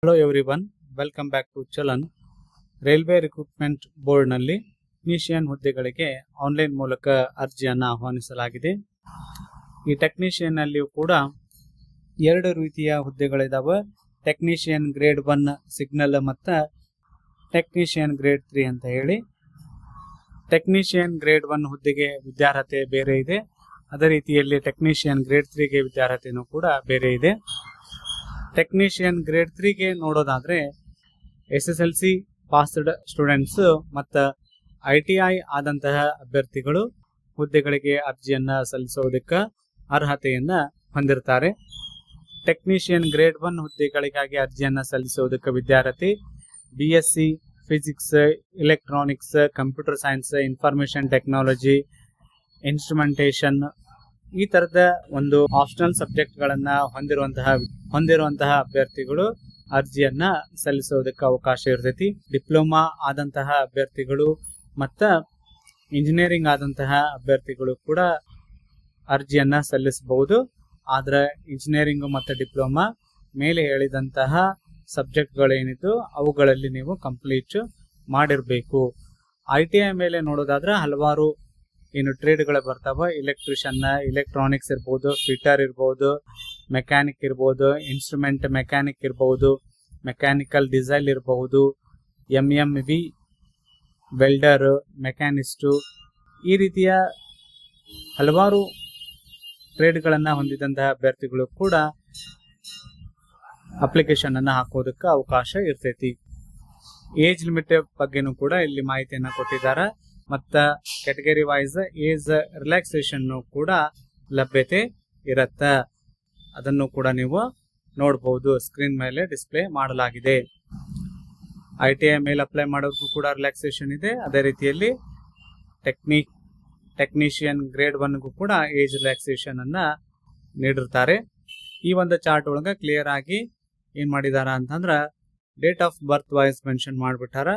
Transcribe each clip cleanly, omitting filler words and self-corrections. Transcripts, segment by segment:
Hello everyone, welcome back to ಚಲನ್. Railway recruitment ಬೋರ್ಡ್ನಲ್ಲಿ technician ಹುದ್ದೆಗಳಿಗೆ ಆನ್ಲೈನ್ ಮೂಲಕ ಅರ್ಜಿಯನ್ನು ಆಹ್ವಾನಿಸಲಾಗಿದೆ. ಈ ಟೆಕ್ನಿಷಿಯನ್ ನಲ್ಲಿಯೂ ಕೂಡ ಎರಡು ರೀತಿಯ ಹುದ್ದೆಗಳಿದಾವೆ. ಟೆಕ್ನಿಷಿಯನ್ ಗ್ರೇಡ್ 1 ಸಿಗ್ನಲ್ ಮತ್ತು ಟೆಕ್ನಿಷಿಯನ್ ಗ್ರೇಡ್ 3 ಅಂತ ಹೇಳಿ. ಟೆಕ್ನಿಷಿಯನ್ ಗ್ರೇಡ್ 1 ಹುದ್ದೆಗೆ ವಿದ್ಯಾರ್ಹತೆ ಬೇರೆ ಇದೆ. ಅದೇ ರೀತಿಯಲ್ಲಿ ಟೆಕ್ನಿಷಿಯನ್ ಗ್ರೇಡ್ 3ಗೆ ವಿದ್ಯಾರ್ಹತೆಯೂ ಕೂಡ ಬೇರೆ ಇದೆ. ಟೆಕ್ನಿಷಿಯನ್ ಗ್ರೇಡ್ 3ಗೆ ನೋಡೋದಾದ್ರೆ SSLC ಪಾಸ್ಡ್ ಸ್ಟೂಡೆಂಟ್ಸ್ ಮತ್ತು ITI ಆದಂತಹ ಅಭ್ಯರ್ಥಿಗಳು ಹುದ್ದೆಗಳಿಗೆ ಅರ್ಜಿಯನ್ನು ಸಲ್ಲಿಸೋದಕ್ಕೆ ಅರ್ಹತೆಯನ್ನು ಹೊಂದಿರ್ತಾರೆ. ಟೆಕ್ನಿಷಿಯನ್ ಗ್ರೇಡ್ 1 ಹುದ್ದೆಗಳಿಗಾಗಿ ಅರ್ಜಿಯನ್ನು ಸಲ್ಲಿಸೋದಕ್ಕೆ ವಿದ್ಯಾರ್ಥಿ BSc physics, electronics, computer science, information technology, instrumentation ಈ ತರದ ಒಂದು ಆಪ್ಷನಲ್ ಸಬ್ಜೆಕ್ಟ್ಗಳನ್ನ ಹೊಂದಿರುವಂತಹ ಅಭ್ಯರ್ಥಿಗಳು ಅರ್ಜಿಯನ್ನ ಸಲ್ಲಿಸೋದಕ್ಕೆ ಅವಕಾಶ ಇರ್ತೈತಿ. ಡಿಪ್ಲೊಮಾ ಆದಂತಹ ಅಭ್ಯರ್ಥಿಗಳು ಮತ್ತು ಇಂಜಿನಿಯರಿಂಗ್ ಆದಂತಹ ಅಭ್ಯರ್ಥಿಗಳು ಕೂಡ ಅರ್ಜಿಯನ್ನ ಸಲ್ಲಿಸಬಹುದು. ಆದ್ರೆ ಇಂಜಿನಿಯರಿಂಗ್ ಮತ್ತು ಡಿಪ್ಲೊಮಾ ಮೇಲೆ ಹೇಳಿದಂತಹ ಸಬ್ಜೆಕ್ಟ್ಗಳೇನಿದ್ದು ಅವುಗಳಲ್ಲಿ ನೀವು ಕಂಪ್ಲೀಟ್ ಮಾಡಿರಬೇಕು. ITI ಮೇಲೆ ನೋಡೋದಾದ್ರೆ ಹಲವಾರು ಟ್ರೇಡ್ಗಳು ಬರ್ತಾವೆ. ಎಲೆಕ್ಟ್ರಿಷಿಯನ್, ಎಲೆಕ್ಟ್ರಾನಿಕ್ಸ್ ಇರ್ಬೋದು, ಫಿಟರ್ ಇರ್ಬೋದು, ಮೆಕ್ಯಾನಿಕ್ ಇರ್ಬೋದು, ಇನ್ಸ್ಟ್ರೂಮೆಂಟ್ ಮೆಕ್ಯಾನಿಕ್ ಇರ್ಬೋದು, ಮೆಕ್ಯಾನಿಕಲ್ ಡಿಸೈಲ್ ಇರಬಹುದು, MMV, ವೆಲ್ಡರ್, ಮೆಕ್ಯಾನಿಸ್ಟು ಈ ರೀತಿಯ ಹಲವಾರು ಟ್ರೇಡ್ಗಳನ್ನು ಹೊಂದಿದಂತಹ ಅಭ್ಯರ್ಥಿಗಳು ಕೂಡ ಅಪ್ಲಿಕೇಶನ್ ಅನ್ನು ಹಾಕೋದಕ್ಕೆ ಅವಕಾಶ ಇರ್ತೈತಿ. ಏಜ್ ಲಿಮಿಟ್ ಬಗ್ಗೆನೂ ಕೂಡ ಇಲ್ಲಿ ಮಾಹಿತಿಯನ್ನು ಕೊಟ್ಟಿದ್ದಾರೆ ಮತ್ತು ಕ್ಯಾಟಗರಿ ವೈಸ್ ಏಜ್ ರಿಲ್ಯಾಕ್ಸೇಷನ್ ಕೂಡ ಲಭ್ಯತೆ ಇರುತ್ತೆ. ಅದನ್ನು ಕೂಡ ನೀವು ನೋಡಬಹುದು. ಸ್ಕ್ರೀನ್ ಮೇಲೆ ಡಿಸ್ಪ್ಲೇ ಮಾಡಲಾಗಿದೆ. ITI ಮೇಲೆ ಅಪ್ಲೈ ಮಾಡೋದಕ್ಕೂ ಕೂಡ ರಿಲ್ಯಾಕ್ಸೇಷನ್ ಇದೆ. ಅದೇ ರೀತಿಯಲ್ಲಿ ಟೆಕ್ನಿಷಿಯನ್ ಗ್ರೇಡ್ 1ಗೂ ಕೂಡ ಏಜ್ ರಿಲ್ಯಾಕ್ಸೇಷನ್ ಅನ್ನ ನೀಡಿರ್ತಾರೆ. ಈ ಒಂದು ಚಾರ್ಟ್ ಒಳಗೆ ಕ್ಲಿಯರ್ ಆಗಿ ಏನ್ ಮಾಡಿದಾರ ಅಂತಂದ್ರೆ date of birth wise mention ಮಾಡಿಬಿಟ್ಟಾರ.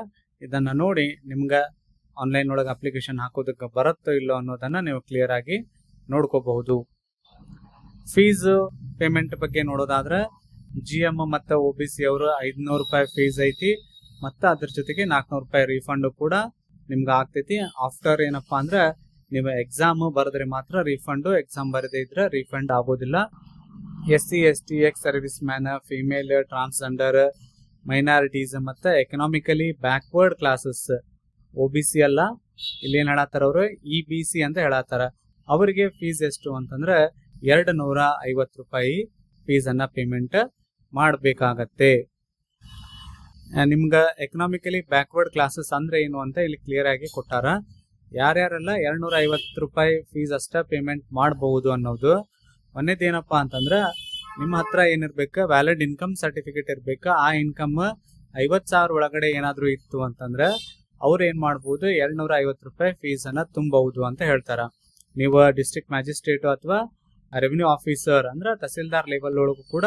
ಇದನ್ನ ನೋಡಿ ನಿಮ್ಗೆ ಆನ್ಲೈನ್ ಒಳಗೆ ಅಪ್ಲಿಕೇಶನ್ ಹಾಕೋದಕ್ಕೆ ಬರುತ್ತೋ ಇಲ್ಲೋ ಅನ್ನೋದನ್ನ ನೀವು ಕ್ಲಿಯರ್ ಆಗಿ ನೋಡ್ಕೋಬಹುದು. ಫೀಸ್ ಪೇಮೆಂಟ್ ಬಗ್ಗೆ ನೋಡೋದಾದ್ರೆ GM ಮತ್ತು OBC ಅವರು 500 ರೂಪಾಯಿ ಫೀಸ್ ಐತಿ ಮತ್ತು ಅದ್ರ ಜೊತೆಗೆ 400 ರೂಪಾಯಿ ರೀಫಂಡ್ ಕೂಡ ನಿಮ್ಗೆ ಆಗ್ತೈತಿ. ಆಫ್ಟರ್ ಏನಪ್ಪಾ ಅಂದ್ರೆ ನೀವು ಎಕ್ಸಾಮ್ ಬರೆದ್ರೆ ಮಾತ್ರ ರೀಫಂಡ್, ಎಕ್ಸಾಮ್ ಬರದೇ ಇದ್ರೆ ರೀಫಂಡ್ ಆಗೋದಿಲ್ಲ. SC ST ex service man, female, transgender, minorities ಮತ್ತು ಎಕನಾಮಿಕಲಿ ಬ್ಯಾಕ್ವರ್ಡ್ ಕ್ಲಾಸಸ್ OBC ಅಲ್ಲ, ಇಲ್ಲಿ ಏನ್ ಹೇಳತ್ತಾರ ಅವರು EBC ಅಂತ ಹೇಳತ್ತಾರ. ಅವರಿಗೆ ಫೀಸ್ ಎಷ್ಟು ಅಂತಂದ್ರೆ 250 ರೂಪಾಯಿ ಫೀಸ್ ಅನ್ನ ಪೇಮೆಂಟ್ ಮಾಡಬೇಕಾಗತ್ತೆ. ನಿಮ್ಗೆ ಎಕನಾಮಿಕಲಿ ಬ್ಯಾಕ್ವರ್ಡ್ ಕ್ಲಾಸಸ್ ಅಂದ್ರೆ ಏನು ಅಂತ ಇಲ್ಲಿ ಕ್ಲಿಯರ್ ಆಗಿ ಕೊಟ್ಟಾರ. ಯಾರ್ಯಾರೆಲ್ಲ 250 ರೂಪಾಯಿ ಫೀಸ್ ಅಷ್ಟ ಪೇಮೆಂಟ್ ಮಾಡಬಹುದು ಅನ್ನೋದು. ಒಂದೇದೇನಪ್ಪಾ ಅಂತಂದ್ರ ನಿಮ್ಮ ಹತ್ರ ಏನಿರ್ಬೇಕು, ವ್ಯಾಲಿಡ್ ಇನ್ಕಮ್ ಸರ್ಟಿಫಿಕೇಟ್ ಇರ್ಬೇಕು. ಆ ಇನ್ಕಮ್ 50,000 ಒಳಗಡೆ ಏನಾದ್ರು ಇತ್ತು ಅಂತಂದ್ರೆ ಅವ್ರು ಏನ್ ಮಾಡಬಹುದು, 250 ರೂಪಾಯಿ ಫೀಸ್ ಅನ್ನ ತುಂಬಬಹುದು ಅಂತ ಹೇಳ್ತಾರ. ನೀವು ಡಿಸ್ಟ್ರಿಕ್ಟ್ ಮ್ಯಾಜಿಸ್ಟ್ರೇಟ್ ಅಥವಾ ರೆವಿನ್ಯೂ ಆಫೀಸರ್ ಅಂದ್ರೆ ತಹಸೀಲ್ದಾರ್ ಲೆವೆಲ್ ಒಳಗೂ ಕೂಡ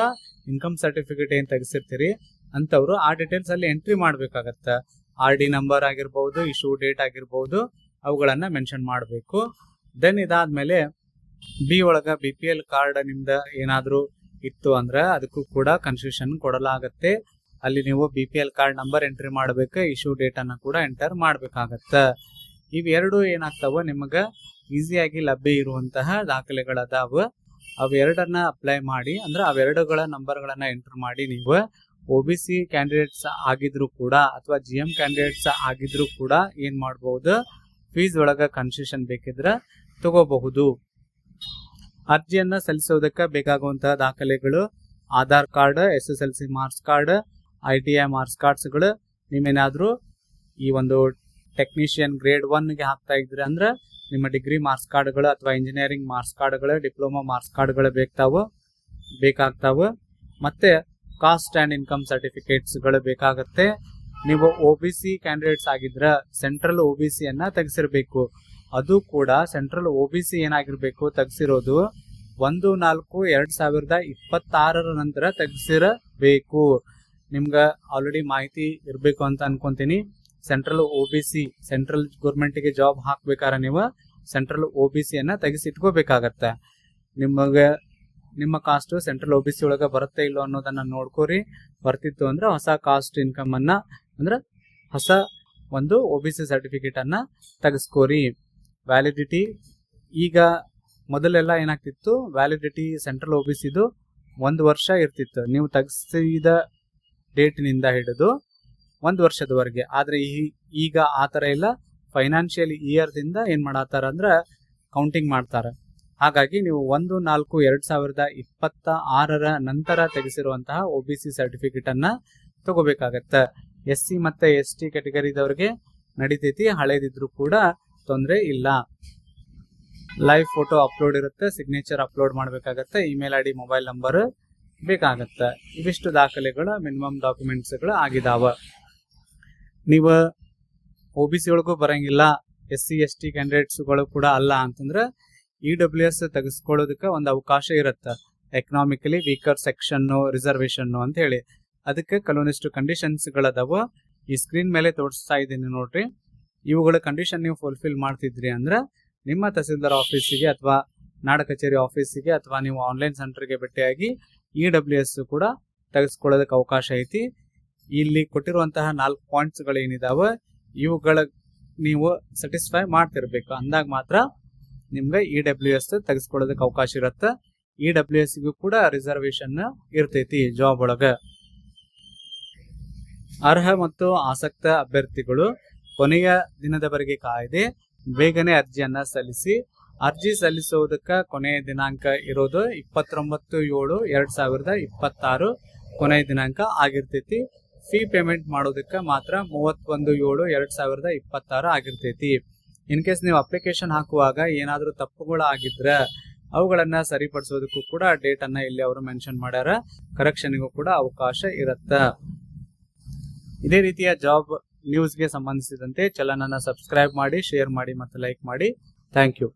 ಇನ್ಕಮ್ ಸರ್ಟಿಫಿಕೇಟ್ ಏನ್ ತೆಗೆಸಿರ್ತೀರಿ ಅಂತವ್ರು ಆ ಡೀಟೇಲ್ಸ್ ಅಲ್ಲಿ ಎಂಟ್ರಿ ಮಾಡ್ಬೇಕಾಗತ್ತ. RD ನಂಬರ್ ಆಗಿರ್ಬಹುದು, ಇಶ್ಯೂ ಡೇಟ್ ಆಗಿರ್ಬಹುದು, ಅವುಗಳನ್ನ ಮೆನ್ಷನ್ ಮಾಡಬೇಕು. ದೆನ್ ಇದಾದ್ಮೇಲೆ B ಒಳಗ BPL ಕಾರ್ಡ್ ನಿಮ್ದ ಏನಾದ್ರು ಇತ್ತು ಅಂದ್ರೆ ಅದಕ್ಕೂ ಕೂಡ ಕನ್ಸೆಷನ್ ಕೊಡಲಾಗತ್ತೆ. ಅಲ್ಲಿ ನೀವು BPL ಕಾರ್ಡ್ ನಂಬರ್ ಎಂಟ್ರಿ ಮಾಡ್ಬೇಕು, ಇಶ್ಯೂ ಡೇಟ್ ಅನ್ನ ಕೂಡ ಎಂಟರ್ ಮಾಡ್ಬೇಕಾಗತ್ತ. ಇವೆರಡು ಏನಾಗ್ತಾವ ನಿಮಗ ಈಸಿಯಾಗಿ ಲಭ್ಯ ಇರುವಂತಹ ದಾಖಲೆಗಳದಾವ. ಅವೆರಡನ್ನ ಅಪ್ಲೈ ಮಾಡಿ ಅಂದ್ರೆ ಅವೆರಡುಗಳ ನಂಬರ್ಗಳನ್ನ ಎಂಟರ್ ಮಾಡಿ ನೀವು OBC ಕ್ಯಾಂಡಿಡೇಟ್ಸ್ ಆಗಿದ್ರು ಕೂಡ ಅಥವಾ GM ಕ್ಯಾಂಡಿಡೇಟ್ಸ್ ಆಗಿದ್ರು ಕೂಡ ಏನ್ ಮಾಡಬಹುದು, ಫೀಸ್ ಒಳಗ ಕನ್ಸೆಷನ್ ಬೇಕಿದ್ರೆ ತಗೋಬಹುದು. ಅರ್ಜಿಯನ್ನ ಸಲ್ಲಿಸೋದಕ್ಕೆ ಬೇಕಾಗುವಂತಹ ದಾಖಲೆಗಳು Aadhaar card, SSLC marks card, ITI marks ಕಾರ್ಡ್ಸ್ಗಳು. ನೀವೇನಾದ್ರೂ ಈ ಒಂದು ಟೆಕ್ನಿಷಿಯನ್ ಗ್ರೇಡ್ 1ಗೆ ಹಾಕ್ತಾ ಇದ್ರಿ ಅಂದ್ರೆ ನಿಮ್ಮ ಡಿಗ್ರಿ ಮಾರ್ಕ್ಸ್ ಕಾರ್ಡ್ಗಳು ಅಥವಾ ಇಂಜಿನಿಯರಿಂಗ್ ಮಾರ್ಕ್ಸ್ ಕಾರ್ಡ್ಗಳು, ಡಿಪ್ಲೊಮಾ ಮಾರ್ಕ್ಸ್ ಕಾರ್ಡ್ಗಳು ಬೇಕಾಗ್ತಾವ. ಮತ್ತೆ ಕಾಸ್ಟ್ ಅಂಡ್ ಇನ್ಕಮ್ ಸರ್ಟಿಫಿಕೇಟ್ಸ್ಗಳು ಬೇಕಾಗತ್ತೆ. ನೀವು OBC ಕ್ಯಾಂಡಿಡೇಟ್ಸ್ ಆಗಿದ್ರ ಸೆಂಟ್ರಲ್ OBC ಅನ್ನ ತೆಗೆಸಿರ್ಬೇಕು. ಅದು ಕೂಡ ಸೆಂಟ್ರಲ್ OBC ಏನಾಗಿರ್ಬೇಕು, ತೆಗೆಸಿರೋದು 1/4/2026 ನಂತರ ತೆಗೆಸಿರಬೇಕು. ನಿಮ್ಗೆ ಆಲ್ರೆಡಿ ಮಾಹಿತಿ ಇರಬೇಕು ಅಂತ ಅನ್ಕೊಂತೀನಿ. ಸೆಂಟ್ರಲ್ OBC ಸೆಂಟ್ರಲ್ ಗೌರ್ಮೆಂಟ್ಗೆ ಜಾಬ್ ಹಾಕ್ಬೇಕಾದ್ರೆ ನೀವು ಸೆಂಟ್ರಲ್ OBC ಅನ್ನ ತೆಗೆಸಿಟ್ಕೋಬೇಕಾಗತ್ತೆ. ನಿಮಗೆ ನಿಮ್ಮ ಕಾಸ್ಟ್ ಸೆಂಟ್ರಲ್ OBC ಒಳಗ ಬರುತ್ತೆ ಇಲ್ಲೋ ಅನ್ನೋದನ್ನ ನೋಡ್ಕೋರಿ. ಬರ್ತಿತ್ತು ಅಂದ್ರೆ ಹೊಸ ಕಾಸ್ಟ್ ಇನ್ಕಮ್ ಅನ್ನ ಅಂದ್ರೆ ಹೊಸ ಒಂದು OBC ಸರ್ಟಿಫಿಕೇಟ್ ಅನ್ನ ತೆಗೆಸ್ಕೋರಿ. ವ್ಯಾಲಿಡಿಟಿ ಈಗ ಮೊದಲೆಲ್ಲ ಏನಾಗ್ತಿತ್ತು, ವ್ಯಾಲಿಡಿಟಿ ಸೆಂಟ್ರಲ್ OBCದು 1 ವರ್ಷ ಇರ್ತಿತ್ತು, ನೀವು ತೆಗೆಸಿದ ಡೇಟ್ನಿಂದ ಹಿಡಿದು 1 ವರ್ಷದವರೆಗೆ. ಆದ್ರೆ ಈಗ ಆ ಥರ ಇಲ್ಲ, ಫೈನಾನ್ಷಿಯಲ್ ಇಯರ್ದಿಂದ ಏನ್ ಮಾಡತ್ತಾರ ಅಂದ್ರೆ ಕೌಂಟಿಂಗ್ ಮಾಡ್ತಾರ. ಹಾಗಾಗಿ ನೀವು 1/4/2026 ನಂತರ ತೆಗೆಸಿರುವಂತಹ OBC ಸರ್ಟಿಫಿಕೇಟ್ ಅನ್ನ ತಗೋಬೇಕಾಗತ್ತೆ. SC ಮತ್ತೆ ST ಕ್ಯಾಟಗರಿದವ್ರಿಗೆ ನಡಿತೈತಿ, ಹಳೇದಿದ್ರು ಕೂಡ ತೊಂದರೆ ಇಲ್ಲ. ಲೈವ್ ಫೋಟೋ ಅಪ್ಲೋಡ್ ಇರುತ್ತೆ, ಸಿಗ್ನೇಚರ್ ಅಪ್ಲೋಡ್ ಮಾಡಬೇಕಾಗತ್ತೆ, ಇಮೇಲ್ ID ಮೊಬೈಲ್ ನಂಬರ್ ಬೇಕಾಗತ್ತೆ. ಇವಿಷ್ಟು ದಾಖಲೆಗಳು ಮಿನಿಮಮ್ ಡಾಕ್ಯುಮೆಂಟ್ಸ್ಗಳು ಆಗಿದಾವ. ನೀವು OBC ಒಳಗೂ ಬರಂಗಿಲ್ಲ, SC ST ಕ್ಯಾಂಡಿಡೇಟ್ಸ್ಗಳು ಕೂಡ ಅಲ್ಲ ಅಂತಂದ್ರೆ EWS ತೆಗೆಸ್ಕೊಳ್ಳೋದಕ್ಕೆ ಒಂದು ಅವಕಾಶ ಇರುತ್ತೆ. ಎಕನಾಮಿಕಲಿ ವೀಕರ್ ಸೆಕ್ಷನ್ ರಿಸರ್ವೇಶನ್ ಅಂತ ಹೇಳಿ. ಅದಕ್ಕೆ ಕೆಲವೊಂದಿಷ್ಟು ಕಂಡೀಷನ್ಸ್ಗಳದಾವ, ಈ ಸ್ಕ್ರೀನ್ ಮೇಲೆ ತೋರಿಸ್ತಾ ಇದ್ದೀನಿ ನೋಡ್ರಿ. ಇವುಗಳ ಕಂಡೀಷನ್ ನೀವು ಫುಲ್ಫಿಲ್ ಮಾಡ್ತಿದ್ರಿ ಅಂದ್ರೆ ನಿಮ್ಮ ತಹಸೀಲ್ದಾರ್ ಆಫೀಸಿಗೆ ಅಥವಾ ನಾಡ ಕಚೇರಿ ಆಫೀಸಿಗೆ ಅಥವಾ ನೀವು ಆನ್ಲೈನ್ ಸೆಂಟರ್ಗೆ ಭೇಟಿಯಾಗಿ EWS ಕೂಡ ತೆಗೆಸ್ಕೊಳ್ಳೋದಕ್ಕೆ ಅವಕಾಶ ಐತಿ. ಇಲ್ಲಿ ಕೊಟ್ಟಿರುವಂತಹ 4 ಪಾಯಿಂಟ್ಸ್ಗಳು ಏನಿದಾವ ಇವುಗಳ ನೀವು ಸ್ಯಾಟಿಸ್ಫೈ ಮಾಡ್ತಿರ್ಬೇಕು, ಅಂದಾಗ ಮಾತ್ರ ನಿಮ್ಗೆ EWS ತೆಗೆಸ್ಕೊಳ್ಳೋದಕ್ಕೆ ಅವಕಾಶ ಇರುತ್ತೆ. EWSಗೂ ಕೂಡ ರಿಸರ್ವೇಶನ್ ಇರ್ತೈತಿ ಜಾಬ್ ಒಳಗ. ಅರ್ಹ ಮತ್ತು ಆಸಕ್ತ ಅಭ್ಯರ್ಥಿಗಳು ಕೊನೆಯ ದಿನದವರೆಗೆ ಕಾಯ್ದೆ ಬೇಗನೆ ಅರ್ಜಿಯನ್ನ ಸಲ್ಲಿಸಿ. ಅರ್ಜಿ ಸಲ್ಲಿಸುವುದಕ್ಕೆ ಕೊನೆಯ ದಿನಾಂಕ ಇರೋದು 29/7/2026 ಕೊನೆಯ ದಿನಾಂಕ ಆಗಿರ್ತೈತಿ. ಫೀ ಪೇಮೆಂಟ್ ಮಾಡೋದಕ್ಕೆ ಮಾತ್ರ 31/7/2026 ಆಗಿರ್ತೈತಿ. ಇನ್ ಕೇಸ್ ನೀವು ಅಪ್ಲಿಕೇಶನ್ ಹಾಕುವಾಗ ಏನಾದರೂ ತಪ್ಪುಗಳು ಆಗಿದ್ರೆ ಅವುಗಳನ್ನ ಸರಿಪಡಿಸೋದಕ್ಕೂ ಕೂಡ ಡೇಟ್ ಅನ್ನ ಇಲ್ಲಿ ಅವರು ಮೆನ್ಷನ್ ಮಾಡ್ಯಾರ. ಕರೆಕ್ಷನ್ಗೂ ಕೂಡ ಅವಕಾಶ ಇರುತ್ತೆ. ಇದೇ ರೀತಿಯ ಜಾಬ್ ನ್ಯೂಸ್ಗೆ ಸಂಬಂಧಿಸಿದಂತೆ ಚಾನೆಲ್ ಅನ್ನ ಸಬ್ಸ್ಕ್ರೈಬ್ ಮಾಡಿ, ಶೇರ್ ಮಾಡಿ ಮತ್ತು ಲೈಕ್ ಮಾಡಿ. Thank you.